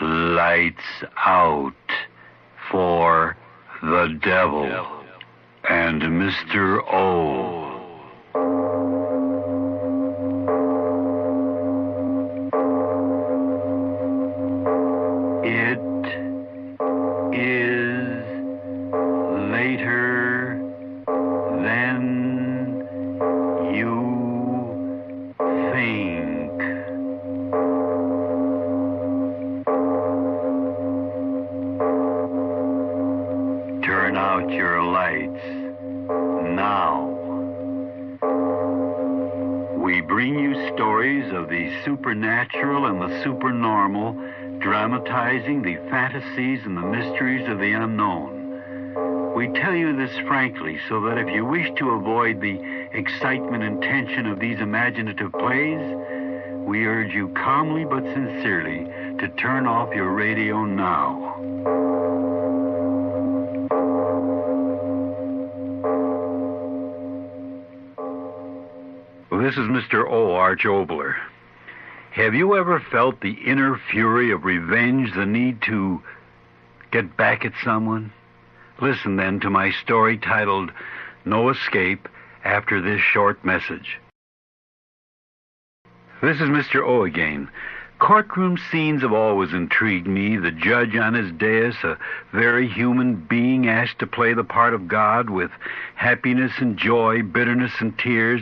Lights out for the devil and Mr. O. It is later than you think. Turn out your lights now. We bring you stories of the supernatural and the supernormal, dramatizing the fantasies and the mysteries of the unknown. We tell you this frankly so that if you wish to avoid the excitement and tension of these imaginative plays, we urge you calmly but sincerely to turn off your radio now. Well, this is Mr. O. Arch Obler. Have you ever felt the inner fury of revenge, the need to get back at someone? Listen then to my story titled No Escape after this short message. This is Mr. O again. Courtroom scenes have always intrigued me. The judge on his dais, a very human being asked to play the part of God with happiness and joy, bitterness and tears,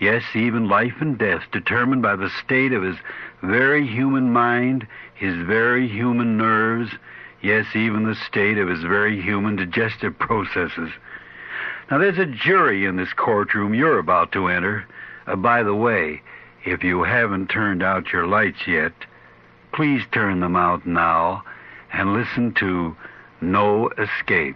yes, even life and death, determined by the state of his very human mind, his very human nerves, yes, even the state of his very human digestive processes. Now, there's a jury in this courtroom you're about to enter. By the way, if you haven't turned out your lights yet, please turn them out now and listen to No Escape.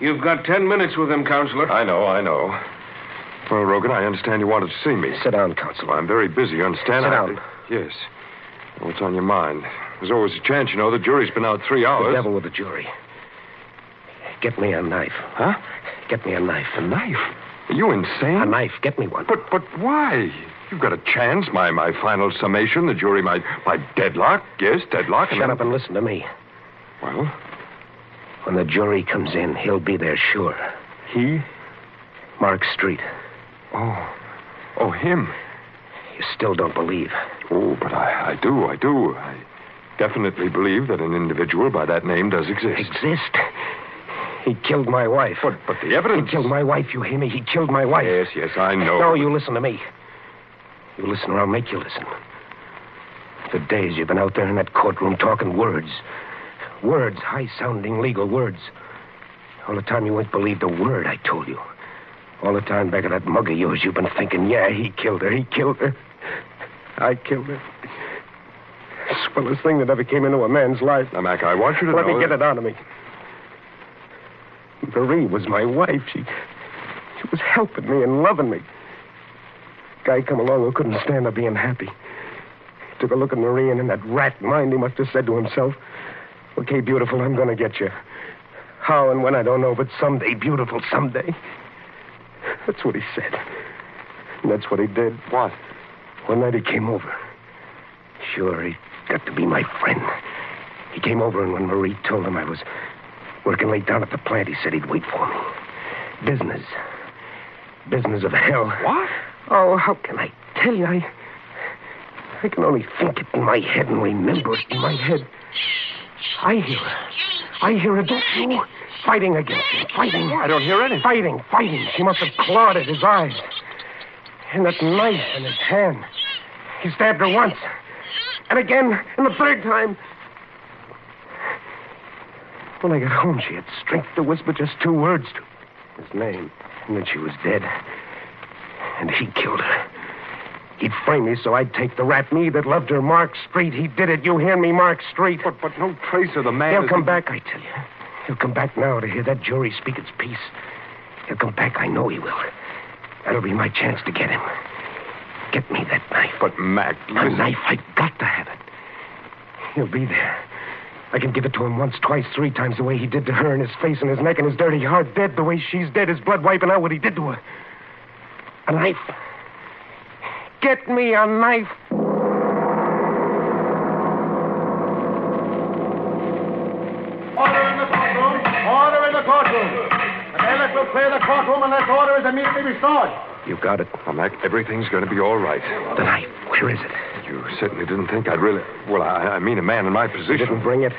You've got 10 minutes with him, Counselor. I know. Well, Rogan, I understand you wanted to see me. Sit down, Counselor. I'm very busy, you understand? Sit down. Yes. What's on your mind? There's always a chance, you know. The jury's been out 3 hours. The devil with the jury. Get me a knife. Huh? Get me a knife. A knife? Are you insane? A knife. Get me one. But why? You've got a chance. My final summation, the jury, my deadlock. Yes, deadlock. Shut up and listen to me. Well? When the jury comes in, he'll be there, sure. He? Mark Street. Oh, him. You still don't believe. Oh, but I do. I definitely believe that an individual by that name does exist. Exist? He killed my wife. But the evidence... He killed my wife, you hear me? He killed my wife. Yes, I know. No, you listen to me. You listen or I'll make you listen. For days you've been out there in that courtroom talking words. Words, high-sounding legal words. All the time you wouldn't believe the word I told you. All the time back of that mug of yours, you've been thinking, yeah, he killed her. I killed her. The swellest thing that ever came into a man's life. Now, Mac, I want you to know... Let me get it out of me. Marie was my wife. She was helping me and loving me. Guy come along who couldn't stand her being happy. He took a look at Marie, and in that rat mind, he must have said to himself, okay, beautiful, I'm going to get you. How and when, I don't know, but someday, beautiful, someday. That's what he said. And that's what he did. What? One night he came over. Sure, he got to be my friend. He came over, and when Marie told him I was working late down at the plant, he said he'd wait for me. Business. Business of hell. What? Oh, how can I tell you? I can only think it in my head and remember it in my head. I hear her, don't you? Fighting against him, fighting. I don't hear anything. Fighting. She must have clawed at his eyes. And that knife in his hand. He stabbed her once. And again, and the third time. When I got home, she had strength to whisper just 2 words to his name. And then she was dead. And he killed her. He'd frame me so I'd take the rat, me that loved her, Mark Street. He did it. You hear me, Mark Street? But no trace of the man... He'll come back, I tell you. He'll come back now to hear that jury speak its piece. He'll come back, I know he will. That'll be my chance to get him. Get me that knife. But, Mac, A knife, I've got to have it. He'll be there. I can give it to him once, twice, 3 times the way he did to her in his face and his neck and his dirty heart. Dead the way she's dead, his blood wiping out what he did to her. A knife. Get me a knife. Order in the courtroom. Order in the courtroom. The bailiff will clear the courtroom unless order is immediately restored. You got it. Well, Mac, everything's going to be all right. The knife. Where is it? You certainly didn't think I'd really... Well, I mean a man in my You position. didn't bring it?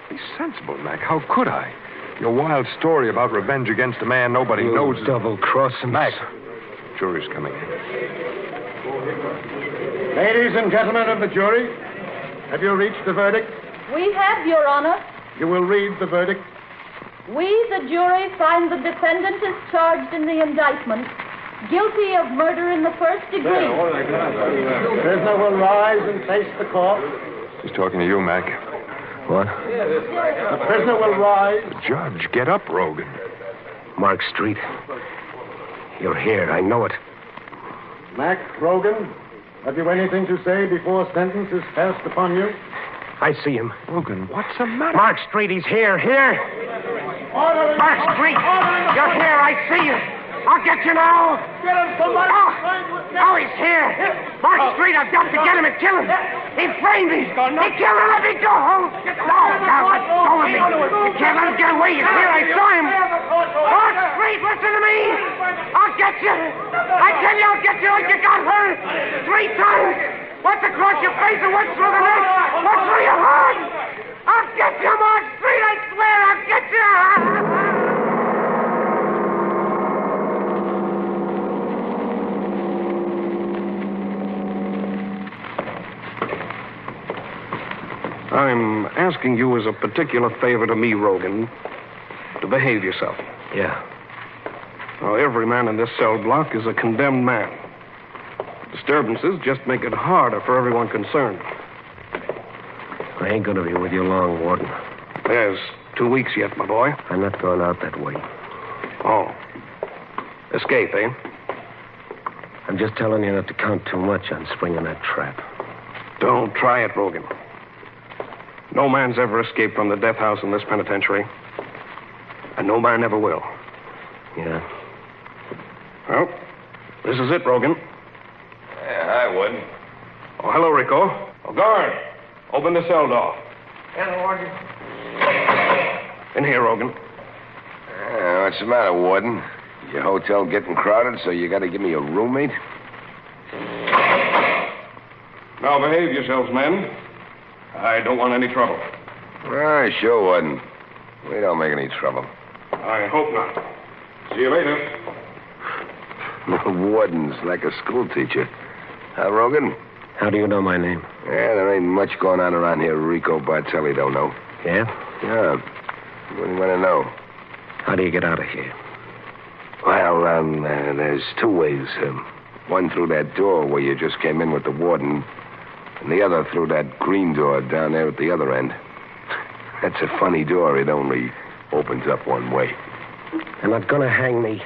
Be sensible, Mac. How could I? Your wild story about revenge against a man nobody You knows... double-crossing. Mac, jury's coming in. Ladies and gentlemen of the jury, have you reached the verdict? We have, Your Honor. You will read the verdict. We, the jury, find the defendant is charged in the indictment guilty of murder in the first degree. The prisoner will rise and face the court. He's talking to you, Mac. What? The prisoner will rise. The judge, get up, Rogan. Mark Street. You're here. I know it. Mac Rogan, have you anything to say before sentence is passed upon you? I see him. Rogan, what's the matter? Mark Street, he's here. Here. Order in Mark the Street. Order in the You're here. I see you. I'll get you now. Get him, somebody. Oh, he's here. Mark Street, I've got to get him and kill him. He framed me. He killed him. Let me go. No, let go of me. You can't let him get away. He's here. I saw him. Mark Street, listen to me. I'll get you. I tell you, I'll get you like you got hurt 3 times. Once across your face and once through the neck. Once through your heart. I'll get you, Mark Street. I swear I'll get you. I'm asking you as a particular favor to me, Rogan, to behave yourself. Yeah. Now, every man in this cell block is a condemned man. Disturbances just make it harder for everyone concerned. I ain't going to be with you long, Warden. There's 2 weeks yet, my boy. I'm not going out that way. Oh. Escape, eh? I'm just telling you not to count too much on springing that trap. Don't try it, Rogan. No man's ever escaped from the death house in this penitentiary. And no man ever will. Yeah. Well, this is it, Rogan. Hi, Wood. Oh, hello, Rico. Oh, guard, open the cell door. Hello, Warden. In here, Rogan. What's the matter, Warden? Your hotel getting crowded, so you got to give me a roommate? Now behave yourselves, men. I don't want any trouble. Sure, Warden. We don't make any trouble. I hope not. See you later. Warden's like a school teacher. Rogan? How do you know my name? Yeah, there ain't much going on around here Rico Bartelli don't know. Yeah? Yeah. What do you want to know? How do you get out of here? Well, there's 2 ways. One through that door where you just came in with the warden, and the other through that green door down there at the other end. That's a funny door. It only opens up one way. They're not going to hang me.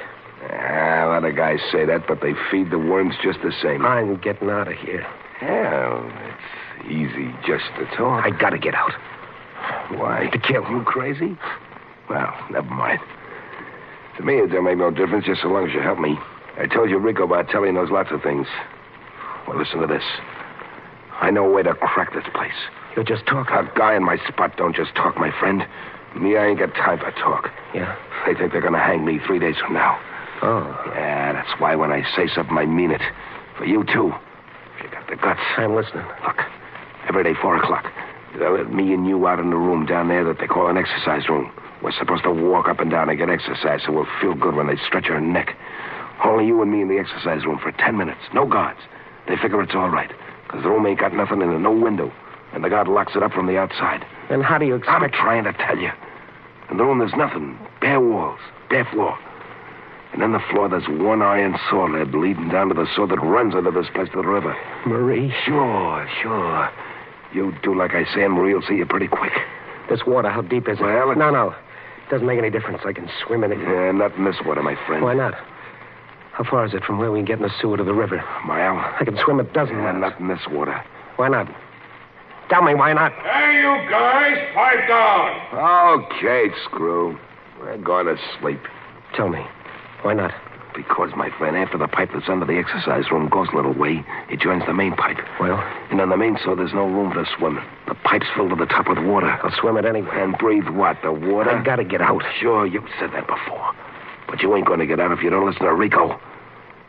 A lot of guys say that, but they feed the worms just the same. I'm getting out of here. Well, it's easy just to talk. I got to get out. Why? To kill. You crazy? Well, never mind. To me, it don't make no difference just so long as you help me. I told you Rico Bartelli knows lots of things. Well, listen to this. I know a way to crack this place. You're just talking. A guy in my spot don't just talk, my friend. Me, I ain't got time for talk. Yeah? They think they're going to hang me 3 days from now. Oh. Yeah, that's why when I say something, I mean it. For you, too. If you got the guts. I'm listening. Look, every day, 4 o'clock, they'll let me and you out in the room down there that they call an exercise room. We're supposed to walk up and down and get exercise so we'll feel good when they stretch our neck. Only you and me in the exercise room for 10 minutes. No guards. They figure it's all right, because the room ain't got nothing and no window, and the guard locks it up from the outside. And how do you expect... I'm trying to tell you. In the room, there's nothing. Bare walls, bare floor. And in the floor, there's one iron saw lead leading down to the saw that runs under this place to the river. Marie? Sure. You do like I say, and Marie'll see you pretty quick. This water, how deep is it? Well, it's... No. It doesn't make any difference. I can swim in it. Yeah, not in this water, my friend. Why not? How far is it from where we can get in the sewer to the river? A mile. I can swim 12 miles. Not in this water. Why not? Tell me why not. Hey, you guys, pipe down. Okay, screw. We're going to sleep. Tell me. Why not? Because, my friend, after the pipe that's under the exercise room goes a little way, it joins the main pipe. Well? And on the main saw, there's no room for to swim. The pipe's filled to the top with water. I'll swim it anyway. And breathe what? The water? I gotta get out. Sure, you've said that before. But you ain't going to get out if you don't listen to Rico.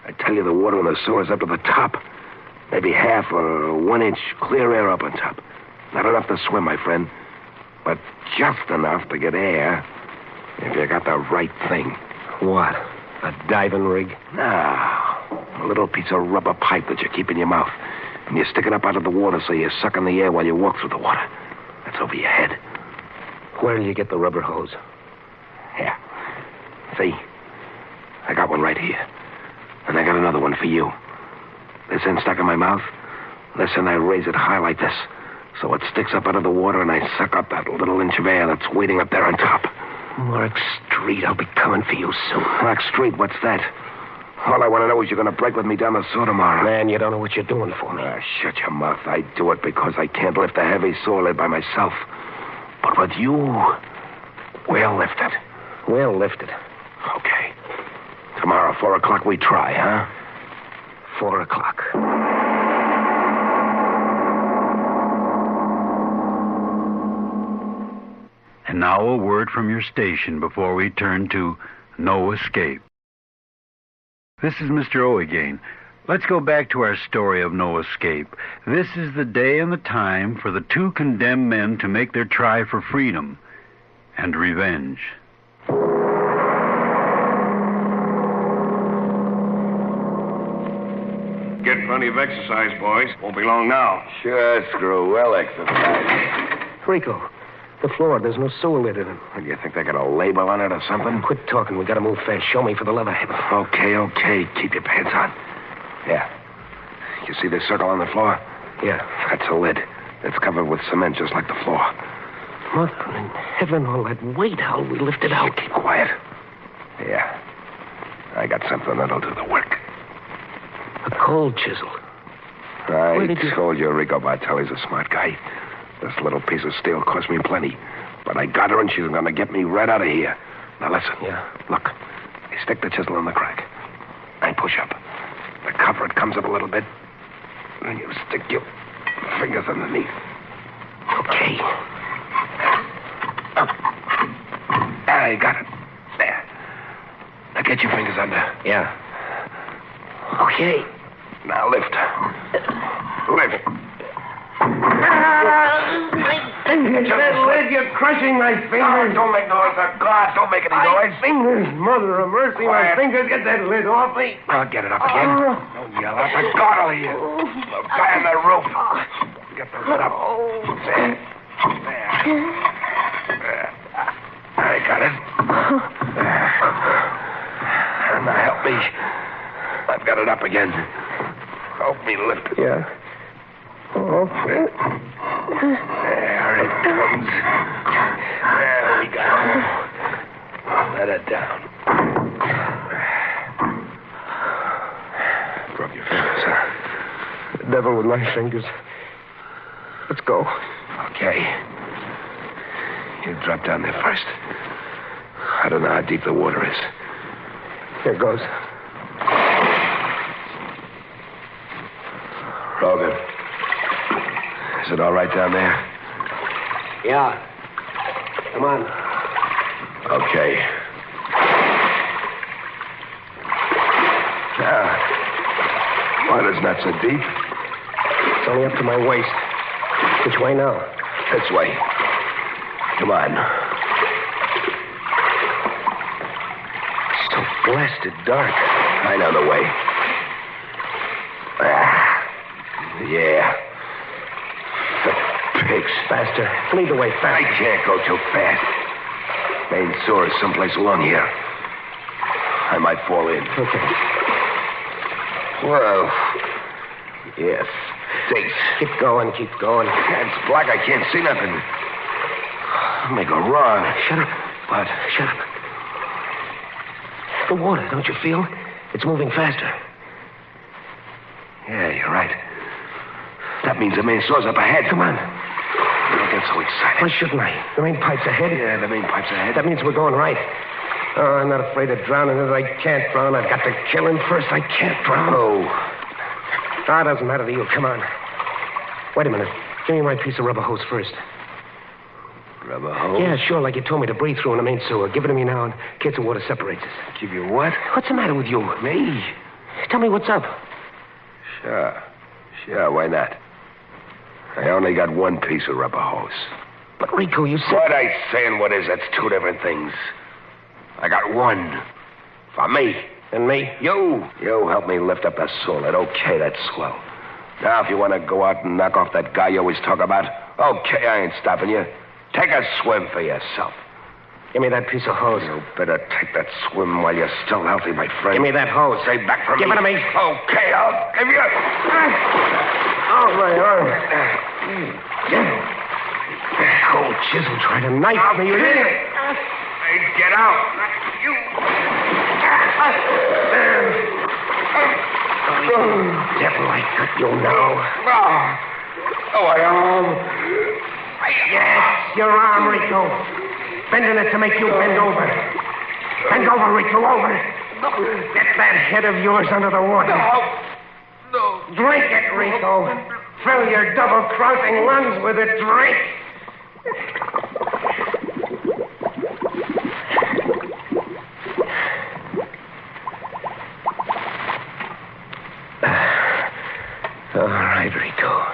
I tell you, the water in the sewer's up to the top. Maybe half or 1 inch clear air up on top. Not enough to swim, my friend. But just enough to get air if you got the right thing. What? A diving rig? No. A little piece of rubber pipe that you keep in your mouth. And you stick it up out of the water so you're sucking the air while you walk through the water. That's over your head. Where'll you get the rubber hose? Here. See? I got one right here. And I got another one for you. This end stuck in my mouth. This end I raise it high like this. So it sticks up out of the water and I suck up that little inch of air that's waiting up there on top. Mark Street, I'll be coming for you soon. Mark Street, what's that? All I want to know is you're going to break with me down the sewer tomorrow. Man, you don't know what you're doing for me. Shut your mouth. I do it because I can't lift a heavy sewer lid by myself. But with you, we'll lift it. We'll lift it. Okay. Tomorrow, 4 o'clock, we try, huh? 4 o'clock. And now a word from your station before we turn to No Escape. This is Mr. O again. Let's go back to our story of No Escape. This is the day and the time for the 2 condemned men to make their try for freedom and revenge. Get plenty of exercise, boys. Won't be long now. Sure, Screw. Well exercised. Rico, the floor, there's no sewer lid in it. Do you think they got a label on it or something? Quit talking. We gotta move fast. Show me for the leatherhead. Okay. Keep your pants on. Yeah. You see this circle on the floor? Yeah. That's a lid. It's covered with cement just like the floor. Mother in heaven, all that weight. How'll we lift it out? Keep quiet. Yeah. I got something that'll do the work. A cold chisel. I told you Rico Bartelli's a smart guy. This little piece of steel cost me plenty. But I got her and she's going to get me right out of here. Now listen. Yeah. Look. You stick the chisel in the crack. I push up. The cover, it comes up a little bit. And you stick your fingers underneath. Okay. I got it. There. Now get your fingers under. Yeah. Okay. Now lift. Lift. That lid, you're crushing my fingers. Don't make noise. God, don't make any noise. Fingers, mother of mercy, my fingers. Get that lid off me. I'll get it up again. Don't yell out. The God will hear. The guy on the roof. Get the lid up. There. I got it. Now help me. I've got it up again. Help me lift it. Yeah. Oh. There it comes. There we go. Let it down. Broke your fingers, huh? The devil with my fingers. Let's go. Okay. You drop down there first. I don't know how deep the water is. Here goes. Rogan. Is it all right down there? Yeah. Come on. Okay. Now, water's not so deep. It's only up to my waist. Which way now? This way. Come on. So blasted dark. I know the way. Yeah. The pigs. Faster. Lead the way I fast. can't go too fast. Main sewer is someplace along here. I might fall in. Okay. Well, yes. Thanks. Keep going. It's black. I can't see nothing. I may go wrong. Shut up. What? Shut up. The water, don't you feel? It's moving faster. Yeah, you're right. That means the main sewer's up ahead. Come on. Don't get so excited. Why shouldn't I? The main pipe's ahead. Yeah, the main pipe's ahead. That means we're going right. Oh, I'm not afraid of drowning. If I can't drown, I've got to kill him first. I can't drown. Oh. Ah, it doesn't matter to you. Come on. Wait a minute. Give me my piece of rubber hose first. Rubber hose? Yeah, sure, like you told me to breathe through in the main sewer. Give it to me now in case the water separates us. Give you what? What's the matter with you? Me? Tell me what's up. Sure, why not? I only got one piece of rubber hose. But, Rico, you said... What I say and what is, that's two different things. I got one. For me. And me? You help me lift up that solid. Okay, that's swell. Now, if you want to go out and knock off that guy you always talk about, okay, I ain't stopping you. Take a swim for yourself. Give me that piece of hose. You better take that swim while you're still healthy, my friend. Give me that hose. Stay back from Give me. it to me. Okay, I'll give you... All right. Cold chisel trying to knife me. You did it. Hey, get out. You. Devil, I got you now. My arm. Yes, your arm, Rico. Bending it to make you bend over. Bend over, Rico, over. Get that head of yours under the water. No. Drink it, Rico. Fill your double-crossing lungs with it. Drink. All right, Rico.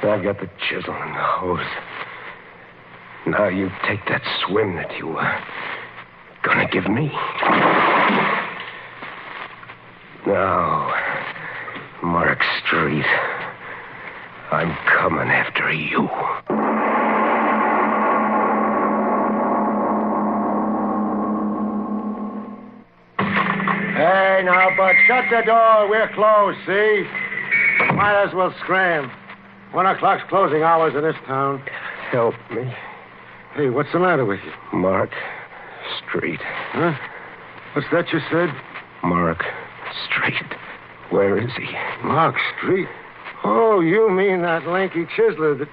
I've got the chisel and the hose. Now you take that swim that you were gonna give me. Now, Mark Street, I'm coming after you. Hey, now, Bud, shut the door. We're closed, see? Might as well scram. 1 o'clock's closing hours in this town. Help me. Hey, what's the matter with you? Mark Street. Huh? What's that you said? Mark Street. Where is he? Mark Street? Oh, you mean that lanky chiseler that...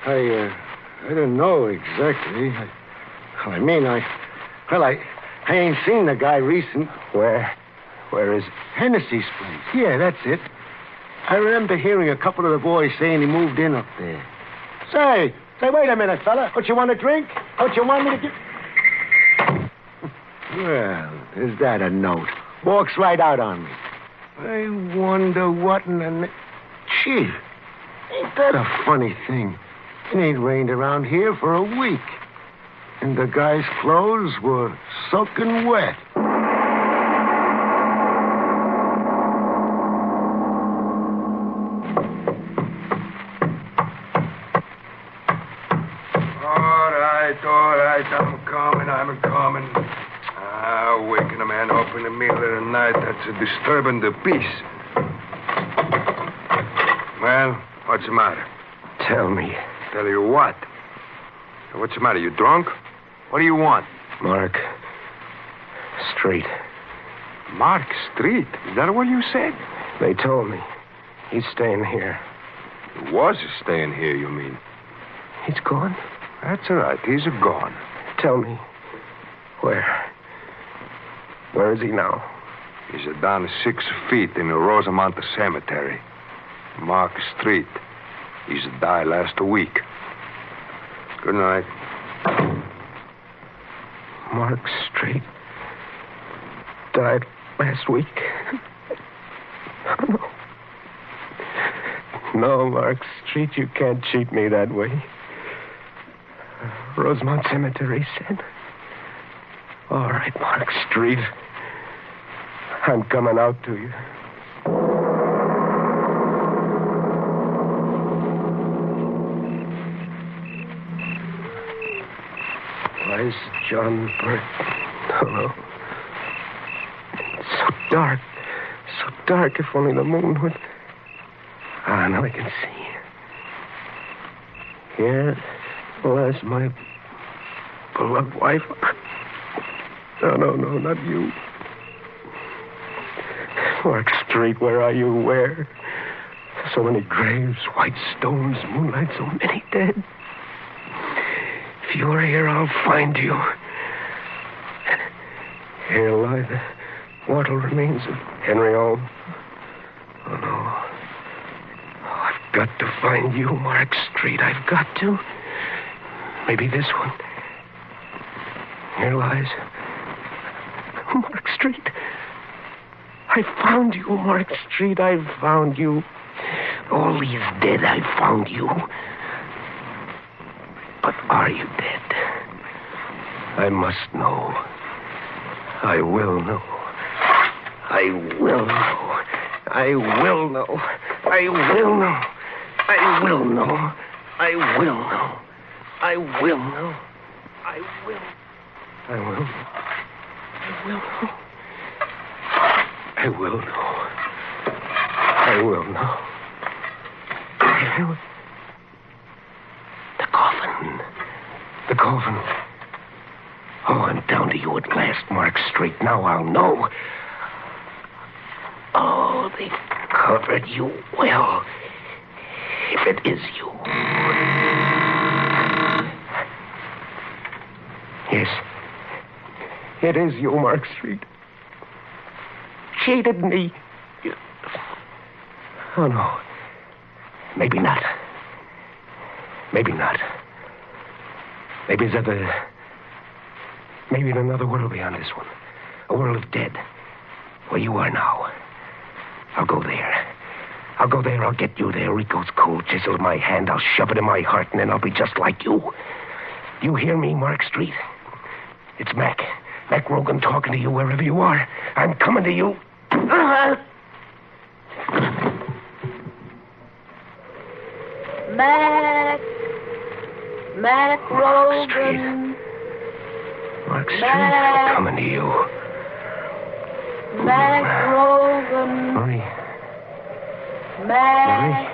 I didn't know exactly. I ain't seen the guy recent. Where is he? Hennessy's place. Yeah, that's it. I remember hearing a couple of the boys saying he moved in up there. Say, wait a minute, fella. Don't you want a drink? Don't you want me to get... Well, is that a note? Walks right out on me. I wonder what in the... Gee, ain't that a funny thing? It ain't rained around here for a week. And the guy's clothes were soaking wet. All right, I'm coming. Waking a man up in the middle of the night, that's a disturbing the peace. Well, what's the matter? Tell me. Tell you what? What's the matter, you drunk? What do you want? Mark Street. Mark Street? Is that what you said? They told me. He's staying here. He was staying here, you mean? He's gone? That's all right. He's gone. Tell me. Where? Where is he now? He's down 6 feet in the Rosamond Cemetery. Mark Street. He's died last week. Good night. Mark Street died last week. Oh, no. No, Mark Street, you can't cheat me that way. Rosemont Cemetery said. All right, Mark Street. I'm coming out to you. Where's John Burt? Hello. It's so dark. So dark, if only the moon would... Ah, now I can see. Here lies my beloved wife. No, not you. Mark Street, where are you? Where? So many graves, white stones, moonlight, so many dead. If you're here, I'll find you. Here lie the mortal remains of Henry Ohm. Oh, no. Oh, I've got to find you, Mark Street. I've got to. Maybe this one. Here lies Mark Street. I found you, Mark Street. I found you. All he's dead. I found you. But are you dead? I must know. I will know. I will know. I will know. I will know. I will know. I will know. I will know. I will. I will. I will know. I will know. I will know. I will. The coffin. The coffin. Oh, I'm down to you at last, Mark Street. Now I'll know. Oh, they've covered you well. If it is you. Yes. It is you, Mark Street. Cheated me. Oh, no. Maybe not. Maybe not. Maybe maybe in another world beyond this one. A world of dead. Where you are now. I'll go there. I'll go there. I'll get you there. Rico's cold chisel in my hand. I'll shove it in my heart, and then I'll be just like you. You hear me, Mark Street? It's Mac. Mac Rogan talking to you wherever you are. I'm coming to you. Mac Rogan. Mark Street, I'm coming to you. Mac Rogan. Marie. Mac.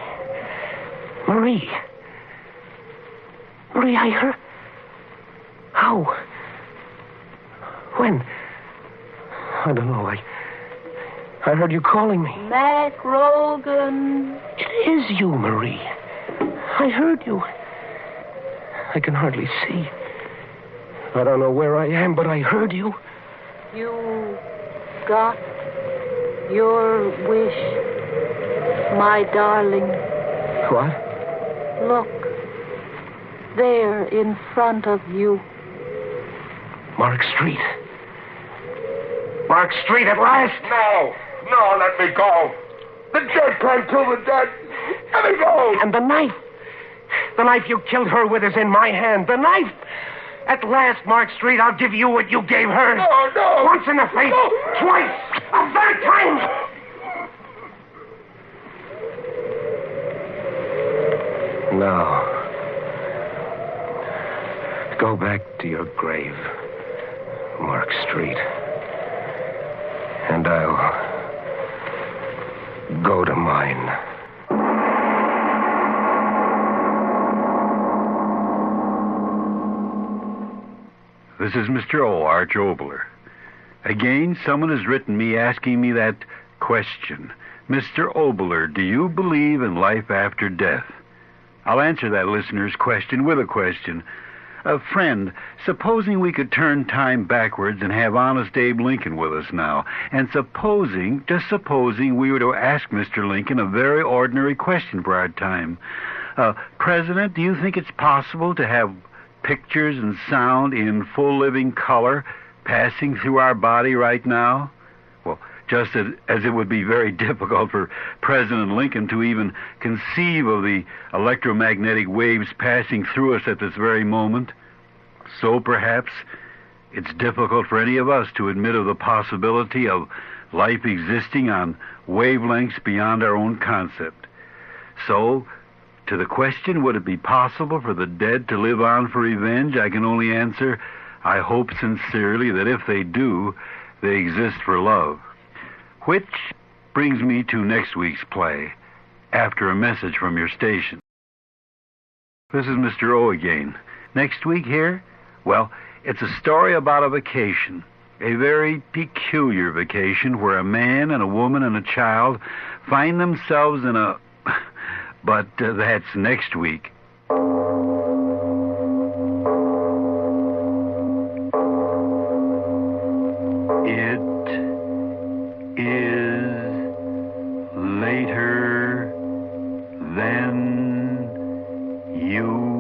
Marie, I heard. How? When? I don't know. I heard you calling me. Mac Rogan. It is you, Marie. I heard you. I can hardly see. I don't know where I am, but I heard you. You got your wish, my darling. What? Look. There in front of you. Mark Street. Mark Street at last. No, let me go. The dead can't kill the dead. Let me go. And the knife. The knife you killed her with is in my hand. The knife. At last, Mark Street, I'll give you what you gave her. No. Once in the face. No. Twice. A third time. Now, go back to your grave, Mark Street. And I'll go to mine. This is Mr. O. Arch Obler. Again, someone has written me asking me that question. Mr. Obler, do you believe in life after death? I'll answer that listener's question with a question. Friend, supposing we could turn time backwards and have honest Abe Lincoln with us now, and just supposing we were to ask Mr. Lincoln a very ordinary question for our time. President, do you think it's possible to have pictures and sound in full living color passing through our body right now? Well, just as it would be very difficult for President Lincoln to even conceive of the electromagnetic waves passing through us at this very moment, so perhaps it's difficult for any of us to admit of the possibility of life existing on wavelengths beyond our own concept. So, to the question, would it be possible for the dead to live on for revenge, I can only answer, I hope sincerely that if they do, they exist for love. Which brings me to next week's play, after a message from your station. This is Mr. O again. Next week here? Well, it's a story about a vacation. A very peculiar vacation where a man and a woman and a child find themselves in a... But that's next week. you